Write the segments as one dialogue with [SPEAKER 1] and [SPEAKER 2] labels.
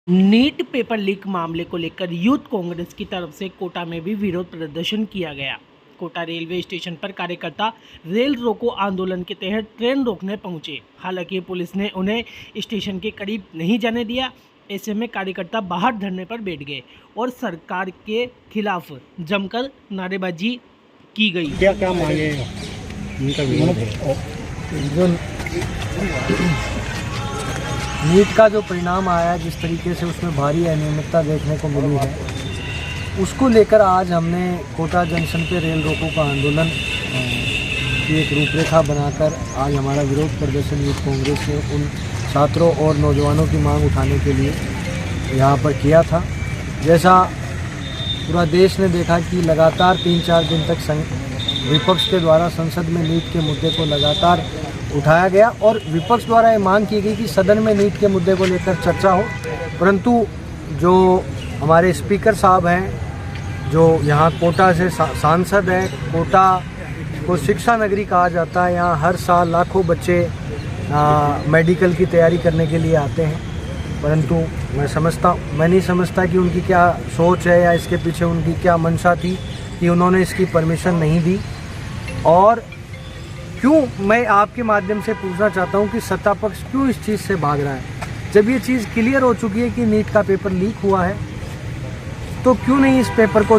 [SPEAKER 1] NEET paper leak मामले को लेकर यूथ कांग्रेस की तरफ से कोटा में भी विरोध प्रदर्शन किया गया। कोटा रेलवे स्टेशन पर कार्यकर्ता रेल रोको आंदोलन के तहत ट्रेन रोकने पहुंचे। हालांकि पुलिस ने उन्हें स्टेशन के करीब नहीं जाने दिया। ऐसे में कार्यकर्ता बाहर धरने पर बैठ गए और सरकार के खिलाफ जमकर नारेबाजी की गई।
[SPEAKER 2] क्या क्या मांगे
[SPEAKER 3] नीट का जो परिणाम आया, जिस तरीके से उसमें भारी अनियमितता देखने को मिली है, उसको लेकर आज हमने कोटा जंक्शन पे रेल रोको का आंदोलन की एक रूपरेखा बनाकर आज हमारा विरोध प्रदर्शन यूथ कांग्रेस ने उन छात्रों और नौजवानों की मांग उठाने के लिए यहाँ पर किया था। जैसा पूरा देश ने देखा कि लगातार 3-4 दिन तक विपक्ष के द्वारा संसद में नीट के मुद्दे को लगातार उठाया गया और विपक्ष द्वारा ये मांग की गई कि सदन में नीट के मुद्दे को लेकर चर्चा हो, परंतु जो हमारे स्पीकर साहब हैं, जो यहाँ कोटा से सांसद हैं, कोटा को शिक्षा नगरी कहा जाता है, यहाँ हर साल लाखों बच्चे मेडिकल की तैयारी करने के लिए आते हैं, परंतु मैं नहीं समझता कि उनकी क्या सोच है या इसके पीछे उनकी क्या मंशा थी कि उन्होंने इसकी परमिशन नहीं दी। और क्यों, मैं आपके माध्यम से पूछना चाहता हूं कि सत्ता पक्ष क्यों इस चीज़ से भाग रहा है। जब ये चीज़ क्लियर हो चुकी है कि नीट का पेपर लीक हुआ है, तो क्यों नहीं इस पेपर को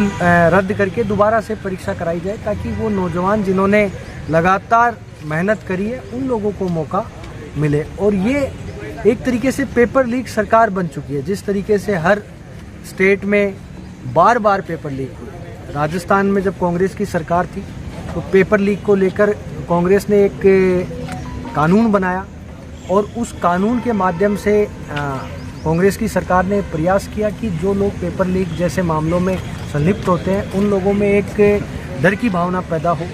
[SPEAKER 3] रद्द करके दोबारा से परीक्षा कराई जाए, ताकि वो नौजवान जिन्होंने लगातार मेहनत करी है उन लोगों को मौका मिले। और ये एक तरीके से पेपर लीक सरकार बन चुकी है। जिस तरीके से हर स्टेट में बार बार पेपर लीक हुए, राजस्थान में जब कांग्रेस की सरकार थी तो पेपर लीक को लेकर कांग्रेस ने एक कानून बनाया और उस कानून के माध्यम से कांग्रेस की सरकार ने प्रयास किया कि जो लोग पेपर लीक जैसे मामलों में संलिप्त होते हैं उन लोगों में एक डर की भावना पैदा हो।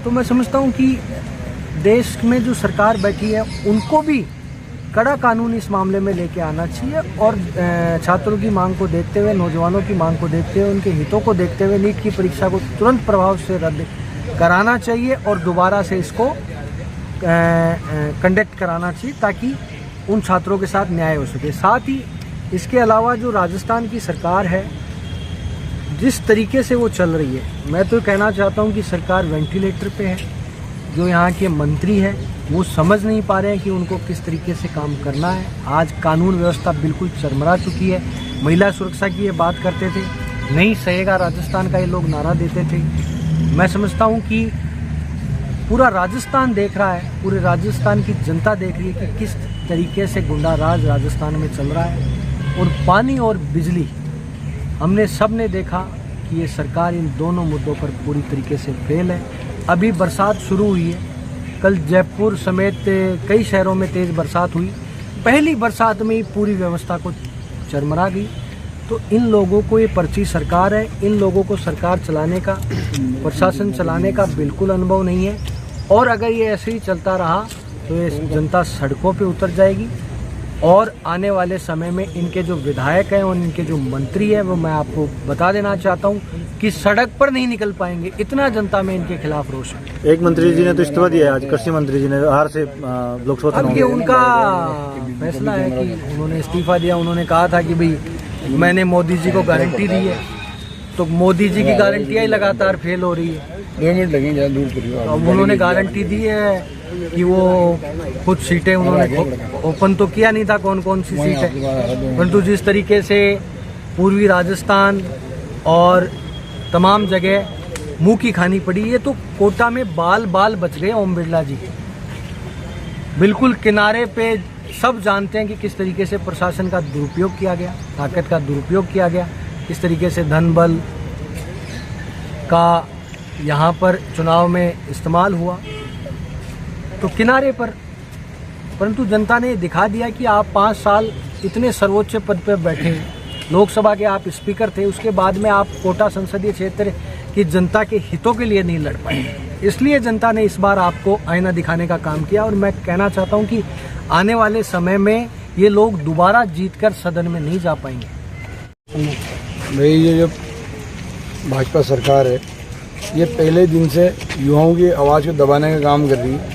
[SPEAKER 3] तो मैं समझता हूं कि देश में जो सरकार बैठी है उनको भी कड़ा कानून इस मामले में लेके आना चाहिए और छात्रों की मांग को देखते हुए, नौजवानों की मांग को देखते हुए, उनके हितों को देखते हुए नीट की परीक्षा को तुरंत प्रभाव से रद्द कराना चाहिए और दोबारा से इसको कंडक्ट कराना चाहिए, ताकि उन छात्रों के साथ न्याय हो सके। साथ ही इसके अलावा जो राजस्थान की सरकार है, जिस तरीके से वो चल रही है, मैं तो कहना चाहता हूँ कि सरकार वेंटिलेटर पे है। जो यहाँ के मंत्री हैं वो समझ नहीं पा रहे हैं कि उनको किस तरीके से काम करना है। आज कानून व्यवस्था बिल्कुल चरमरा चुकी है। महिला सुरक्षा की ये बात करते थे, नहीं सहेगा राजस्थान का ये लोग नारा देते थे। मैं समझता हूँ कि पूरा राजस्थान देख रहा है, पूरे राजस्थान की जनता देख रही है कि किस तरीके से गुंडा राज राजस्थान में चल रहा है। और पानी और बिजली, हमने सब ने देखा कि ये सरकार इन दोनों मुद्दों पर पूरी तरीके से फेल है। अभी बरसात शुरू हुई है, कल जयपुर समेत कई शहरों में तेज़ बरसात हुई। पहली बरसात में ही पूरी व्यवस्था को चरमरा गई। तो इन लोगों को ये पर्ची सरकार है, इन लोगों को सरकार चलाने का, प्रशासन चलाने का बिल्कुल अनुभव नहीं है। और अगर ये ऐसे ही चलता रहा तो ये जनता सड़कों पे उतर जाएगी और आने वाले समय में इनके जो विधायक हैं और इनके जो मंत्री हैं, वो मैं आपको बता देना चाहता हूं कि सड़क पर नहीं निकल पाएंगे। इतना जनता में इनके खिलाफ रोष है।
[SPEAKER 2] एक मंत्री जी ने तो इस्तीफा दिया है आज, कृषि मंत्री जी ने हार से लोकसभा।
[SPEAKER 3] अब ये उनका फैसला है कि उन्होंने इस्तीफा दिया। उन्होंने कहा था कि भाई मैंने मोदी जी को गारंटी दी है, तो मोदी जी की गारंटियाँ ही लगातार फेल हो रही है। अब उन्होंने गारंटी दी है कि वो कुछ सीटें उन्होंने ओपन तो किया नहीं था कौन कौन सी सीट है, परंतु जिस तरीके से पूर्वी राजस्थान और तमाम जगह मुंह की खानी पड़ी है, तो कोटा में बाल बाल बच गए ओम बिरला जी बिल्कुल किनारे पे। सब जानते हैं कि किस तरीके से प्रशासन का दुरुपयोग किया गया, ताकत का दुरुपयोग किया गया, किस तरीके से धन बल का यहाँ पर चुनाव में इस्तेमाल हुआ, तो किनारे पर। परंतु जनता ने दिखा दिया कि आप 5 साल इतने सर्वोच्च पद पर बैठे, लोकसभा के आप स्पीकर थे, उसके बाद में आप कोटा संसदीय क्षेत्र की जनता के हितों के लिए नहीं लड़ पाए। इसलिए जनता ने इस बार आपको आईना दिखाने का काम किया। और मैं कहना चाहता हूं कि आने वाले समय में ये लोग दोबारा जीतकर सदन में नहीं जा पाएंगे।
[SPEAKER 4] भाई, ये जो भाजपा सरकार है, ये पहले दिन से युवाओं की आवाज़ को दबाने का काम कर रही है।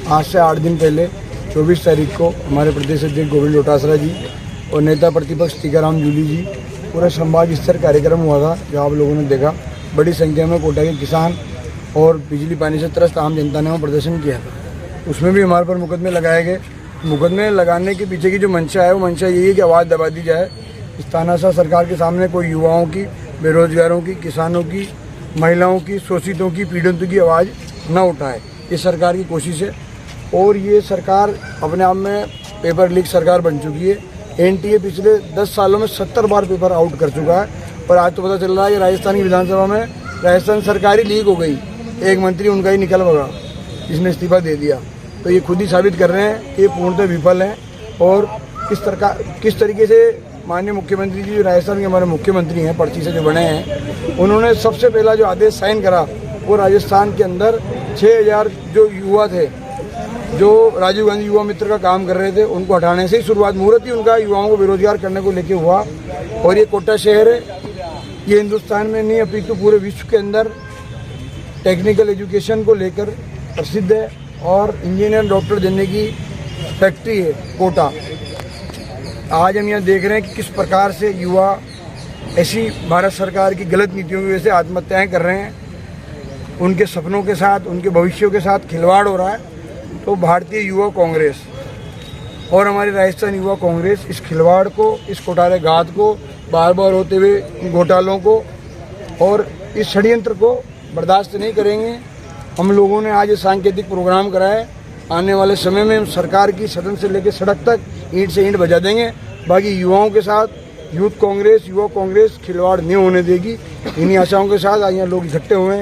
[SPEAKER 4] आज से 8 दिन पहले 24 तारीख को हमारे प्रदेश अध्यक्ष गोविंद डोटासरा जी और नेता प्रतिपक्ष टीकाराम जूली जी, पूरा संभाग स्तर कार्यक्रम हुआ था जो आप लोगों ने देखा। बड़ी संख्या में कोटा के किसान और बिजली पानी से त्रस्त आम जनता ने वहाँ प्रदर्शन किया था। उसमें भी हमारे पर मुकदमे लगाए गए। मुकदमे लगाने के पीछे की जो मंशा है वो मंशा यही है कि आवाज़ दबा दी जाए। इस तानाशाह सरकार के सामने कोई युवाओं की, बेरोजगारों की, किसानों की, महिलाओं की, शोषितों की, पीड़ितों की आवाज़ न उठाए, ये सरकार की कोशिश है। और ये सरकार अपने आप में पेपर लीक सरकार बन चुकी है। एनटीए पिछले 10 सालों में 70 बार पेपर आउट कर चुका है और आज तो पता चल रहा है कि राजस्थान की विधानसभा में राजस्थान सरकार ही लीक हो गई। एक मंत्री उनका ही निकल भगा, जिसने इस्तीफा दे दिया। तो ये खुद ही साबित कर रहे हैं कि ये पूर्णतः विफल हैं। और किस तरीके से माननीय मुख्यमंत्री जी, जो राजस्थान के हमारे मुख्यमंत्री हैं, पर्ची से जो बने हैं, उन्होंने सबसे पहला जो आदेश साइन करा वो राजस्थान के अंदर 6000 जो युवा थे, जो राजीव गांधी युवा मित्र का काम कर रहे थे, उनको हटाने से ही शुरुआत, मुहूर्त ही उनका युवाओं को बेरोजगार करने को लेके हुआ। और ये कोटा शहर है, ये हिंदुस्तान में नहीं अपितु पूरे विश्व के अंदर टेक्निकल एजुकेशन को लेकर प्रसिद्ध है और इंजीनियर डॉक्टर जनने की फैक्ट्री है कोटा। आज हम यहाँ देख रहे हैं कि किस प्रकार से युवा ऐसी भारत सरकार की गलत नीतियों की वजह से आत्महत्याएं कर रहे हैं। उनके सपनों के साथ, उनके भविष्यों के साथ खिलवाड़ हो रहा है। तो भारतीय युवा कांग्रेस और हमारी राजस्थान युवा कांग्रेस इस खिलवाड़ को, इस घोटाले घात को, बार बार होते हुए घोटालों को और इस षड्यंत्र को बर्दाश्त नहीं करेंगे। हम लोगों ने आज ये सांकेतिक प्रोग्राम कराया। आने वाले समय में हम सरकार की सदन से लेकर सड़क तक ईंट से ईंट बजा देंगे। बाकी युवाओं के साथ यूथ कांग्रेस, युवा कांग्रेस खिलवाड़ नहीं होने देगी। इन्हीं आशाओं के साथ आज यहाँ लोग इकट्ठे हुए हैं।